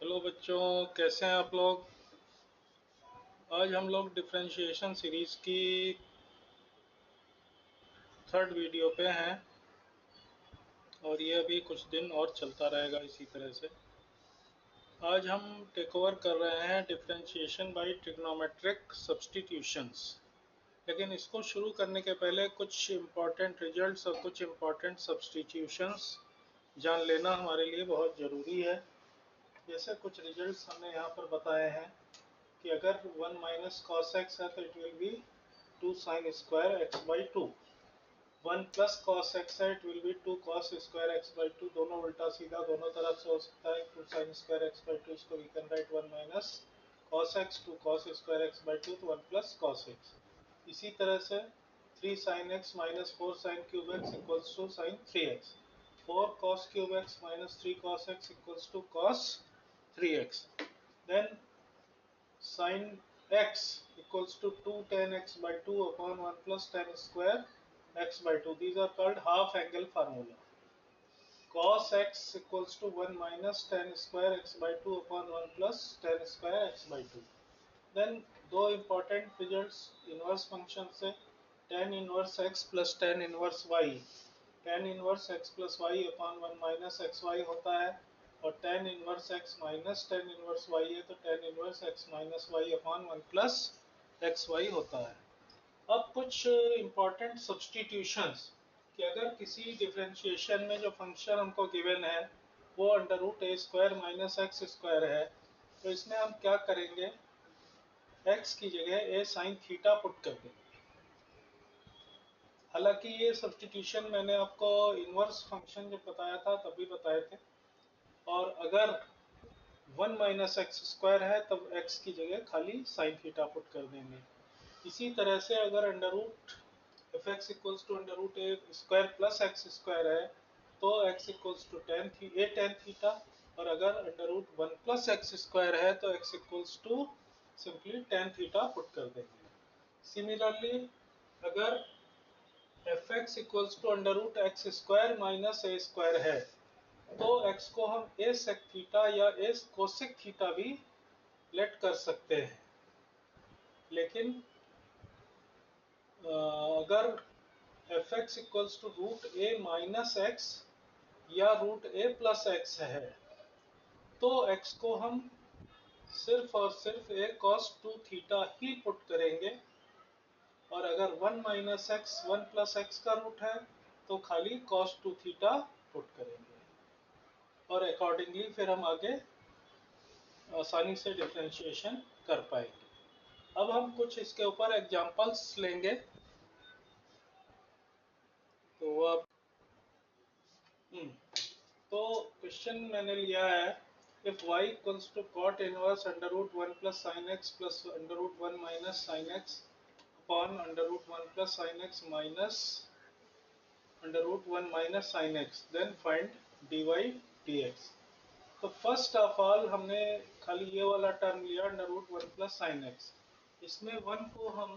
Hello बच्चों, कैसे हैं आप लोग। आज हम लोग डिफरेंशिएशन सीरीज की थर्ड वीडियो पे हैं और ये अभी कुछ दिन और चलता रहेगा इसी तरह से। आज हम टेक ओवर कर रहे हैं डिफरेंशिएशन बाय ट्रिग्नोमेट्रिक सब्स्टिट्यूशंस। लेकिन इसको शुरू करने के पहले कुछ इम्पॉर्टेंट रिजल्ट्स और कुछ इम्पॉर्टेंट सब्स्टिट्यूशंस जान लेना हमारे लिए बहुत ज़रूरी है। जैसे कुछ रिजल्ट्स हमने यहाँ पर बताए हैं कि अगर 1 माइनस कॉस एक्स है तो it will be 2 sine square x by 2। 1 plus cos x है, it will be 2 cos square x by 2। दोनों उल्टा सीधा दोनों तरफ से हो सकता है। 2 साइन स्क्वायर एक्स बाई 2, इसको we can write 1 minus cos x 2 cos square x by 2, तो 1 प्लस कॉस एक्स। इसी तरह से 3 sine x minus 4 sine cube x equals to sine 3x। 4 cos cube x minus 3 cos x equals to cos 3x। Then sin x equals to 2 tan x by 2 upon 1 plus tan square x by 2. These are called half angle formula. Cos x equals to 1 minus tan square x by 2 upon 1 plus tan square x by 2. Then दो important results inverse function से tan inverse x plus tan inverse y। tan inverse x plus y upon 1 minus xy होता है और tan inverse x minus tan inverse y है तो tan inverse x minus y upon 1 plus x y होता है। अब कुछ important substitutions कि अगर किसी डिफरेंशिएशन में जो फंक्शन हमको गिवन है वो under root a square minus x square है, तो इसमें हम क्या करेंगे, x की जगह ए साइन थीटा पुट कर देंगे। हालांकि ये सब्स्टिट्यूशन मैंने आपको इनवर्स फंक्शन जब बताया था तभी बताए थे। और अगर 1 माइनस एक्स स्क्वायर है तब x की जगह खाली साइन थीटा पुट कर देंगे। इसी तरह से अगर under root f x equals to under root a square plus x square है तो x equals to tan theta. और अगर under root 1 plus x square है तो x equals to simply tan theta put कर देंगे। सिमिलरली अगर f x equals to under root x square minus a square है तो x को हम ए सेक थीटा या ए कोसेक थीटा भी लेट कर सकते हैं। लेकिन अगर f x equals to root a minus x या रूट ए प्लस एक्स है तो x को हम सिर्फ और सिर्फ ए कॉस 2 थीटा ही पुट करेंगे। और अगर 1 माइनस एक्स 1 प्लस एक्स का रूट है तो खाली कॉस 2 थीटा पुट करेंगे और अकॉर्डिंगली फिर हम आगे आसानी से डिफरेंशिएशन कर पाएंगे। अब हम कुछ इसके ऊपर एग्जांपल्स लेंगे। तो अब तो क्वेश्चन मैंने लिया है, if y equals to cot inverse under root 1 plus sine x plus under root 1 minus sine x upon under root 1 plus sine x minus under root 1 minus sine x, then find dy dx। तो first of all हमने खाली ये वाला term लिया under root 1 plus sine x. इसमें 1 को हम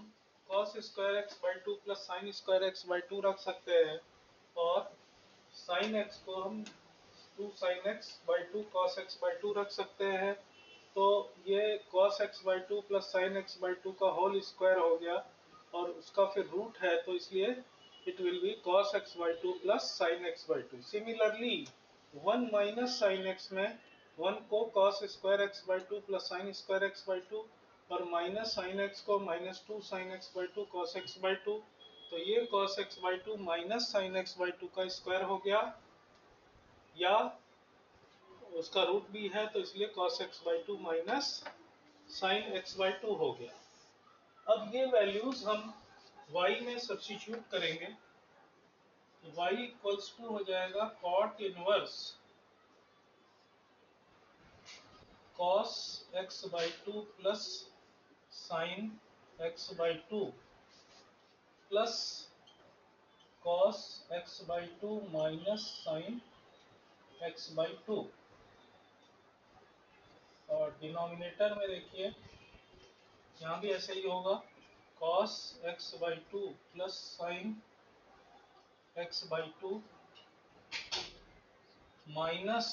cos square x by 2 plus sine square x by 2 रख सकते हैं और साइन एक्स को हम 2 sign x by 2 cos x by 2 रख सकते हैं। तो ये cos x by 2 plus sine x by 2 का होल स्क्वायर हो गया और उसका फिर रूट है तो इसलिए it will B cos x by 2 plus sine x by 2। Similarly 1 minus sine x में 1 को cos square x by 2 plus sine square x by 2 और माइनस साइन एक्स को minus 2 sign x by 2 cos x by 2, तो ये cos x by 2 minus sine x by 2 का square हो गया या उसका रूट भी है तो इसलिए cos x by 2 minus sine x by 2 हो गया। अब ये वैल्यूज हम y में सब्स्टिट्यूट करेंगे तो y इक्वल्स टू हो जाएगा cot inverse cos x by 2 plus sine x by 2 plus cos x by 2 minus sine x by 2। और डिनोमिनेटर में देखिए यहाँ भी ऐसे ही होगा cos x by 2 plus sine x by 2 minus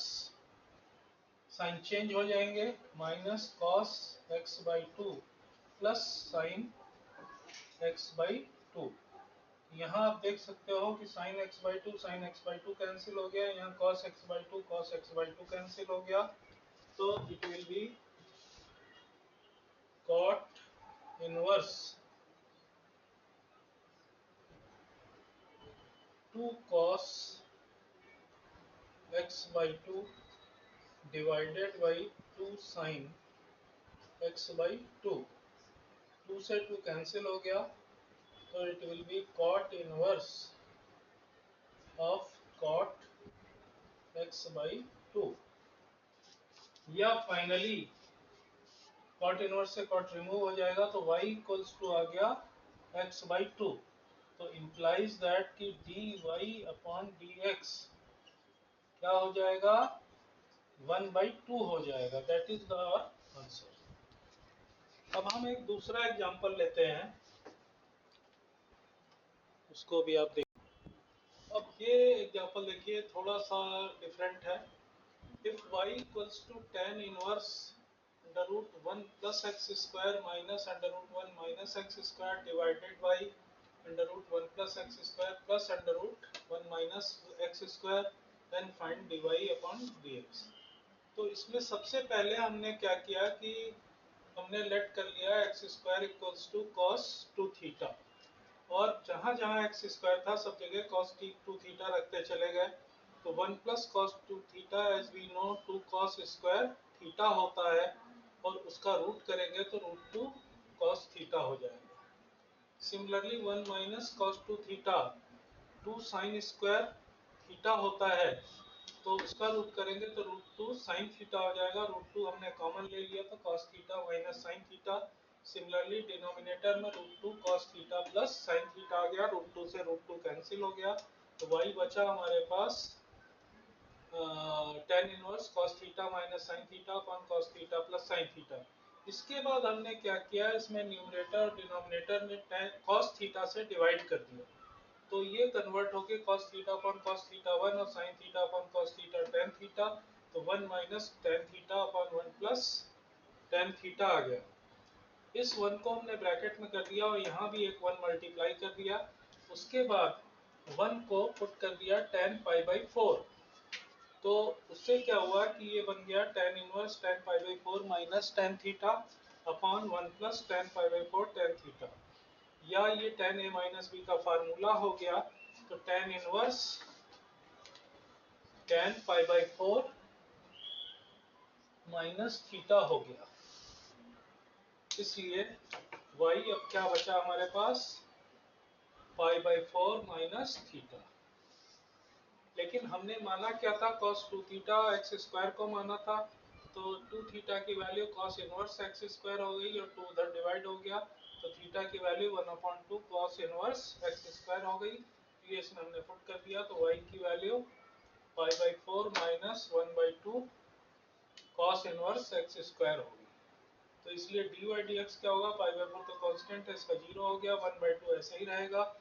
sign change हो जाएंगे, minus cos x by two plus sine x by two. यहाँ आप देख सकते हो कि sine x by two cancel हो गया, यहाँ cos x by two cancel हो गया, तो it will be cot inverse 2 cos x by 2 divided by 2 sin x by 2। 2 से 2 कैंसिल हो गया, तो it will B cot inverse of cot x by 2। या फाइनली cot इनवर्स से cot remove हो जाएगा, तो y इक्वल्स टू आ गया x by 2। तो इम्प्लाइज दैट कि dy अपॉन dx क्या हो जाएगा, 1/2 हो जाएगा। That is the answer. अब हम एक दूसरा एग्जांपल लेते हैं, उसको भी आप देखिए। अब ये एग्जांपल देखिए, थोड़ा सा डिफरेंट है। If y equals to tan inverse under root 1 plus x square minus under root 1 minus x square divided by under root 1 plus x square plus under root 1 minus x square, then find dy upon dx। तो इसमें सबसे पहले हमने क्या किया कि हमने let कर लिया x square equals to cos 2 theta, और जहां जहां एक्स स्क्वायर था सब जगह कॉस 2 थीटा रखते चले गए। तो 1 plus cos 2 theta as we know 2 cos square theta होता है, और उसका रूट करेंगे तो रूट 2 कॉस थीटा हो जाएगा। Similarly 1 minus cos 2 theta 2 sine square theta होता है, तो उसका रूट करेंगे तो रूट 2 साइन थीटा हो जाएगा। रूट 2 हमने कॉमन ले लिया तो cos theta minus sine theta. Similarly denominator में root 2 cos theta plus sine theta आ गया, रूट 2 से रूट 2 कैंसिल हो गया, तो y बचा हमारे पास tan inverse cos theta minus sin theta upon cos theta plus sin theta. इसके बाद हमने क्या किया, इसमें न्यूमरेटर और डिनोमिनेटर में cos थीटा से डिवाइड कर दिया, तो ये कन्वर्ट होके cos theta upon cos theta 1 और sin theta upon cos theta tan theta, तो 1 minus tan theta upon 1 plus tan theta आ गया। इस 1 को हमने ब्रैकेट में कर दिया और यहाँ भी एक 1 मल्टीप्लाई कर दिया। उसके बाद 1 को पुट कर दिया tan पाई बाई 4, तो उससे क्या हुआ कि ये बन गया tan inverse tan pi by 4 minus tan theta upon 1 plus tan pi by 4 tan theta, या ये tan a माइनस b का फार्मूला हो गया, तो tan inverse tan pi by 4 minus theta हो गया। इसलिए y अब क्या बचा हमारे पास, पाई बाई 4 माइनस थीटा। लेकिन हमने माना क्या था, cos 2 थीटा एक्स स्क्वायर को माना था, तो 2 थीटा की value cos inverse x square हो गई और 2 उधर डिवाइड हो गया, तो थीटा की value 1/2 cos inverse x square हो गई। ये इसमें हमने पुट कर दिया, तो y की value pi by 4 minus 1/2 cos inverse x square हो गई। तो इसलिए dy dx क्या होगा, पाई बाई 4 तो कांस्टेंट है, इसका 0 हो गया, 1/2 ऐसे ही रहेगा।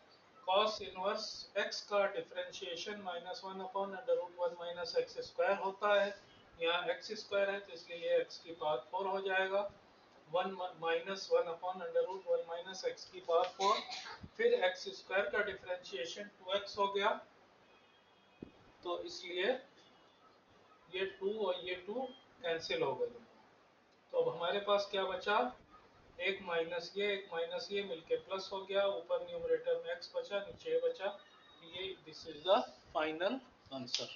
cos इनवर्स x का डिफरेंशिएशन -1/√1 माइनस एक्स स्क्वायर होता है। यहाँ एक्स स्क्वायर है तो इसलिए ये x की पावर 4 हो जाएगा। 1 माइनस 1/√1 माइनस एक्स की पावर 4, फिर एक्स स्क्वायर का डिफरेंशिएशन 2x हो गया, तो इसलिए ये 2 और ये 2 कैंसिल हो गए। तो अब हमारे पास क्या बचा, एक माइनस ये मिलके प्लस हो गया, ऊपर न्यूमरेटर में x बचा, नीचे बचा। ये this is the final answer.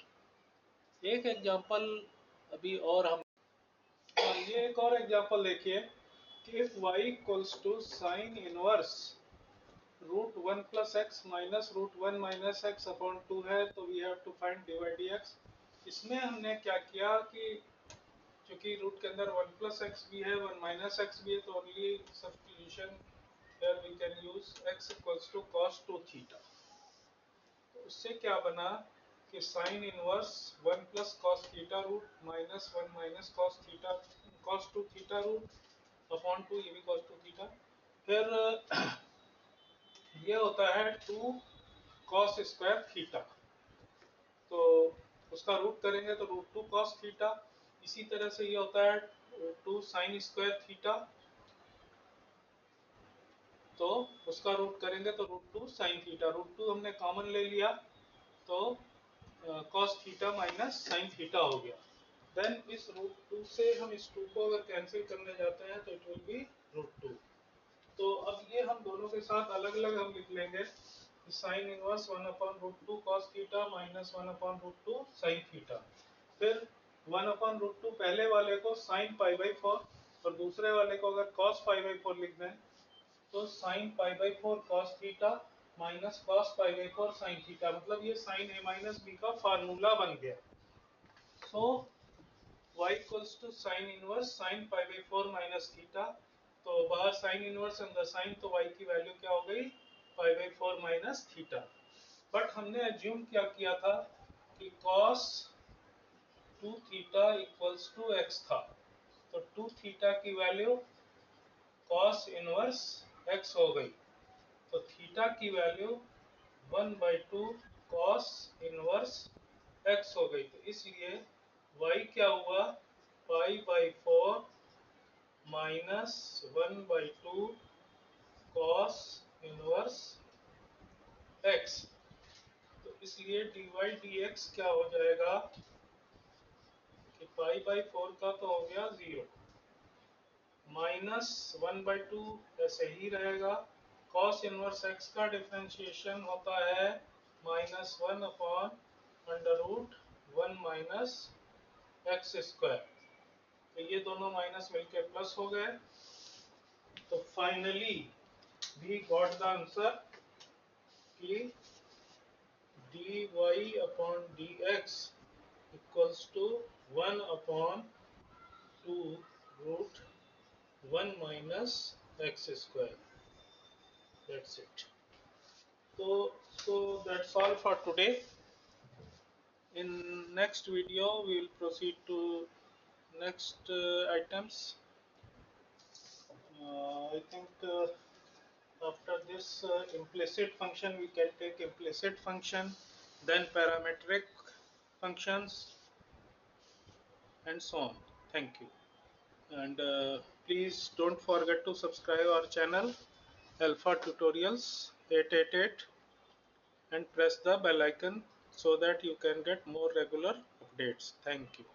एक एग्जांपल अभी और हम, ये एक और एग्जांपल देखिए कि if y equals to sine inverse root 1 plus x minus root 1 minus x upon 2 है, तो we have to find dy dx। इसमें हमने क्या किया कि क्योंकि रूट के अंदर 1 प्लस एक्स भी है 1 माइनस एक्स भी है, तो only substitution here we can use x equals to cos 2 theta. तो उससे क्या बना कि sine inverse 1 plus cos theta root minus 1 minus cos theta cos 2 theta root upon 2, ये भी cos 2 थीटा। फिर ये होता है 2 cos स्क्वायर थीटा, तो उसका रूट करेंगे तो रूट 2 cos थीटा, इसी तरह से ये होता है 2 साइन स्क्वायर थीटा, तो उसका रूट करेंगे तो √2 साइन थीटा, √2 हमने कॉमन ले लिया तो cos theta minus sine theta हो गया। देन इस √2 से हम इस 2 को अगर कैंसिल करने जाते हैं तो इट विल बी √2। तो अब ये हम दोनों के साथ अलग अलग हम लिख लेंगे, sine inverse 1/√2 cos theta minus 1/√2 sine theta. फिर 1/√2 पहले वाले को साइन π/4 और दूसरे वाले को अगर cos π/4 लिख दें तो sine π/4 cos theta minus cos π/4 sine theta, मतलब ये साइन a माइनस बी का फार्मूला बन गया। So y equals to sine inverse sine π/4 minus theta, तो बाहर साइन इनवर्स अंदर साइन, तो y की वैल्यू क्या हो गई π/4 माइनस थीटा। बट हमने एज्यूम क्या किया था कि cos 2 theta equals to x था, तो 2 थीटा की वैल्यू cos इनवर्स x हो गई, तो थीटा की वैल्यू 1/2 cos इनवर्स x हो गई। तो इसलिए y क्या हुआ π/4 माइनस 1/2 cos इनवर्स x। तो इसलिए dy dx क्या हो जाएगा कि π/4 का तो हो गया 0, माइनस 1/2 ऐसे ही रहेगा। cos इनवर्स x का डिफरेंशिएशन होता है -1/√1 माइनस एक्स स्क्वायर, तो ये दोनों माइनस मिलके प्लस हो गए। तो finally we got the answer कि dy/dx equals to 1/2√1 minus x square. That's it. So that's all for today. In next video we will proceed to next items. I think after this implicit function we can take implicit function, then parametric functions and so on. Thank you, and please don't forget to subscribe our channel Alpha Tutorials 888 and press the bell icon so that you can get more regular updates. Thank you.